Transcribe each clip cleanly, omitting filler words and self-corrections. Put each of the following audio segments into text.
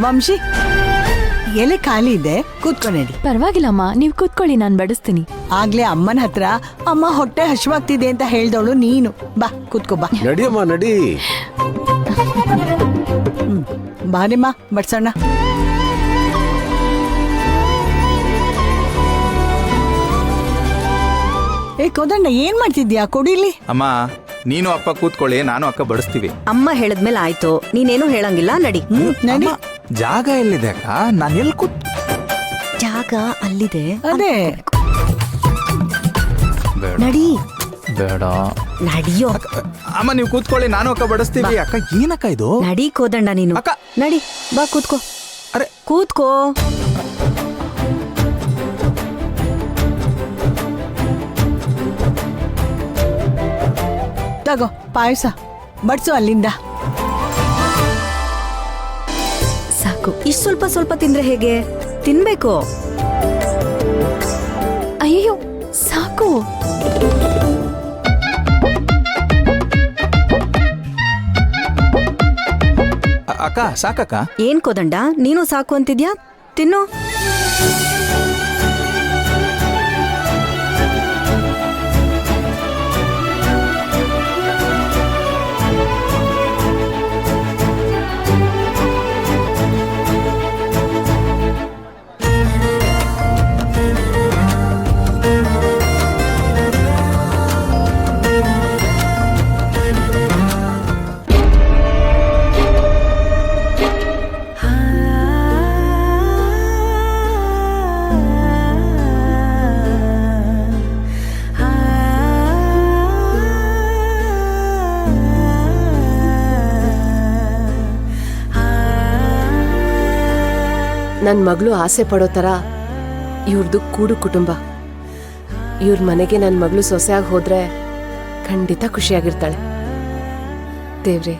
ವಂಶಿ ಎಲೆ ಖಾಲಿ ಇದೆ, ಕೂತ್ಕೊಂಡಿ. ಪರವಾಗಿಲ್ಲಮ್ಮ, ನೀವ್ ಕೂತ್ಕೊಳ್ಳಿ, ನಾನ್ ಬಡಿಸ್ತೀನಿ. ಆಗ್ಲೇ ಅಮ್ಮನ ಹತ್ರ ಅಮ್ಮ ಹೊಟ್ಟೆ ಹಶ್ವಾಗ್ತಿದೆ ಅಂತ ಹೇಳ್ದವಳು ನೀನು. ಬಾ ಕೂತ್ಕೋ ಬಾ. ನಡಿಯಮ್ಮ ನಡಿ. ಬಾರಿಮ್ಮ ಬಡ್ಸೋಣ. ಏ ಕೋದಂಡ, ಏನ್ ಮಾಡ್ತಿದ್ಯಾ? ಕೊಡಿಲಿ. ಅಮ್ಮ ನೀನು ಅಪ್ಪ ಕೂತ್ಕೊಳ್ಳಿ, ನಾನು ಅಕ್ಕ ಬಡಿಸ್ತೀವಿ. ಅಮ್ಮ ಹೇಳದ್ಮೇಲೆ ಆಯ್ತು, ನೀನೇನು ಹೇಳಂಗಿಲ್ಲ. ನಡಿ. ನಡಿ. ಜಾಗ ಎಲ್ಲಿದೆ ಅಕ್ಕ? ನಾನು ಎಲ್ಲಿ ಜಾಗ ಅಲ್ಲಿದೆ. ಅದೇ ಬೇಡ ನಡಿ. ಬೇಡ ನಡಿಯೋ. ಅಮ್ಮ ನೀವು ಕೂತ್ಕೊಳ್ಳಿ, ನಾನು ಅಕ್ಕ ಬಡಿಸ್ತೀವಿ. ಅಕ್ಕ ಏನಕ್ಕ ಇದು? ನಡಿ ಕೋದಂಡ ನೀನು. ಅಕ್ಕ. ನಡಿ ಬಾ ಕೂತ್ಕೋ. ಅರೆ ಕೂತ್ಕೋ. ತಗೋ ಪಾಯಸ ಬಡ್ಸು ಅಲ್ಲಿಂದ. ಸಾಕು. ಇಷ್ಟು ಸ್ವಲ್ಪ ಸ್ವಲ್ಪ ತಿಂದ್ರೆ ಹೇಗೆ? ತಿನ್ಬೇಕು. ಅಯ್ಯೋ ಸಾಕು. ಅಕ್ಕ ಸಾಕಕ್ಕ. ಏನ್ ಕೋದಂಡ, ನೀನು ಸಾಕು ಅಂತಿದ್ಯಾ? ತಿನ್ನು. ನನ್ನ ಮಗಳು ಆಸೆ ಪಡೋ ಥರ ಇವ್ರದ್ದು ಕೂಡು ಕುಟುಂಬ. ಇವ್ರ ಮನೆಗೆ ನನ್ನ ಮಗಳು ಸೊಸೆಯಾಗಿ ಹೋದ್ರೆ ಖಂಡಿತ ಖುಷಿಯಾಗಿರ್ತಾಳೆ. ದೇವ್ರೆ,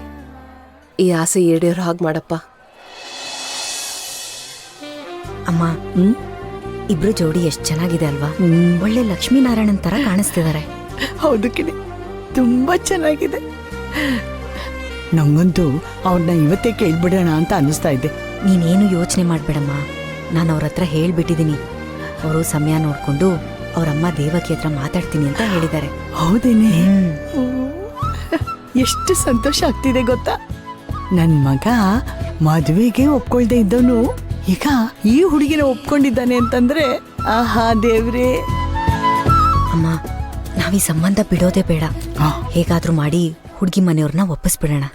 ಈ ಆಸೆ ಈಡೇರೋ ಹಾಗೆ ಮಾಡಪ್ಪ. ಅಮ್ಮ, ಇಬ್ರು ಜೋಡಿ ಎಷ್ಟ್ ಚೆನ್ನಾಗಿದೆ ಅಲ್ವಾ? ಒಳ್ಳೆ ಲಕ್ಷ್ಮೀನಾರಾಯಣನ್ ತರ ಕಾಣಿಸ್ತಿದ್ದಾರೆ. ಹೌದು ಕಿಡಿ, ತುಂಬಾ ಚೆನ್ನಾಗಿದೆ. ನಂಗಂತೂ ಅವ್ರನ್ನ ಇವತ್ತೇ ಕೇಳ್ಬಿಡೋಣ ಅಂತ ಅನ್ನಿಸ್ತಾ ಇದೆ. ನೀನೇನು ಯೋಚನೆ ಮಾಡ್ಬೇಡಮ್ಮ, ನಾನು ಅವ್ರ ಹತ್ರ ಹೇಳ್ಬಿಟ್ಟಿದ್ದೀನಿ. ಅವರು ಸಮಯ ನೋಡ್ಕೊಂಡು ಅವ್ರಮ್ಮ ದೇವಕಿ ಹತ್ರ ಮಾತಾಡ್ತೀನಿ ಅಂತ ಹೇಳಿದ್ದಾರೆ. ಹೌದೇನೆ? ಎಷ್ಟು ಸಂತೋಷ ಆಗ್ತಿದೆ ಗೊತ್ತಾ? ನನ್ ಮಗ ಮದುವೆಗೆ ಒಪ್ಕೊಳ್ದೆ ಇದ್ದವನು ಈಗ ಈ ಹುಡುಗಿನ ಒಪ್ಕೊಂಡಿದ್ದಾನೆ ಅಂತಂದ್ರೆ ಆಹಾ ದೇವ್ರೇ. ಅಮ್ಮ, ನಾವೀ ಸಂಬಂಧ ಬಿಡೋದೇ ಬೇಡ. ಹೇಗಾದ್ರೂ ಮಾಡಿ ಹುಡುಗಿ ಮನೆಯವ್ರನ್ನ ಒಪ್ಪಿಸ್ಬಿಡೋಣ.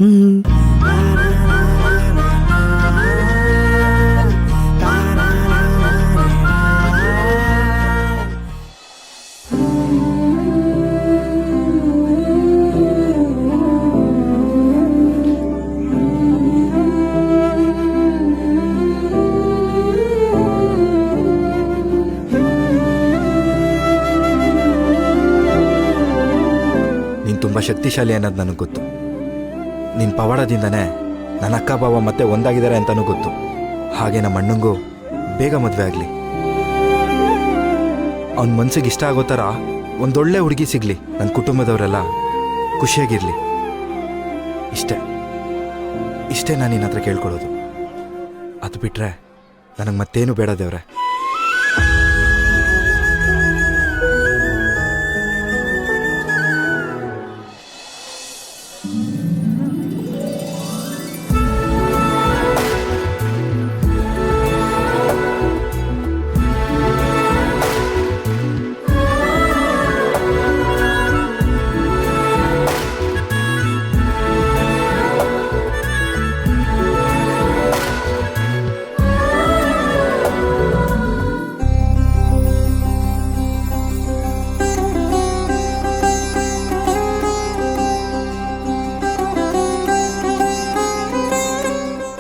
ತುಂಬ ಶಕ್ತಿಶಾಲಿ ಅನ್ನೋದು ನನಗೆ ಗೊತ್ತು. ನಿನ್ನ ಪವಾಡದಿಂದನೇ ನನ್ನ ಅಕ್ಕ ಬಾವ ಮತ್ತೆ ಒಂದಾಗಿದ್ದಾರೆ ಅಂತಲೂ ಗೊತ್ತು. ಹಾಗೆ ನಮ್ಮ ಅಣ್ಣಂಗೂ ಬೇಗ ಮದುವೆ ಆಗಲಿ, ಅವನ ಮನ್ಸಿಗೆ ಇಷ್ಟ ಆಗೋ ಥರ ಒಂದೊಳ್ಳೆ ಹುಡುಗಿ ಸಿಗಲಿ, ನನ್ನ ಕುಟುಂಬದವರೆಲ್ಲ ಖುಷಿಯಾಗಿರಲಿ. ಇಷ್ಟೇ ನಾನು ನಿನ್ನ ಹತ್ರ ಕೇಳ್ಕೊಳ್ಳೋದು. ಅದು ಬಿಟ್ಟರೆ ನನಗೆ ಮತ್ತೇನು ಬೇಡ ದೇವ್ರೆ.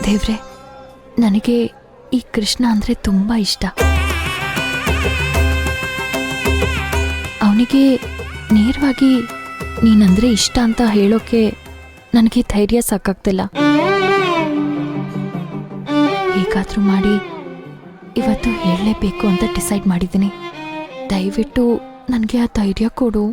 ದೇವ್ರೆ, ನನಗೆ ಈ ಕೃಷ್ಣ ಅಂದ್ರೆ ತುಂಬಾ ಇಷ್ಟ. ಅವನಿಗೆ ನೇರವಾಗಿ ನೀನಂದ್ರೆ ಇಷ್ಟ ಅಂತ ಹೇಳೋಕೆ ನನಗೆ ಧೈರ್ಯ ಸಾಕಾಗ್ತಿಲ್ಲ. ಹೇಗಾದ್ರೂ ಮಾಡಿ ಇವತ್ತು ಹೇಳಲೇಬೇಕು ಅಂತ ಡಿಸೈಡ್ ಮಾಡಿದ್ದೀನಿ. ದಯವಿಟ್ಟು ನನಗೆ ಆ ಧೈರ್ಯ ಕೊಡು.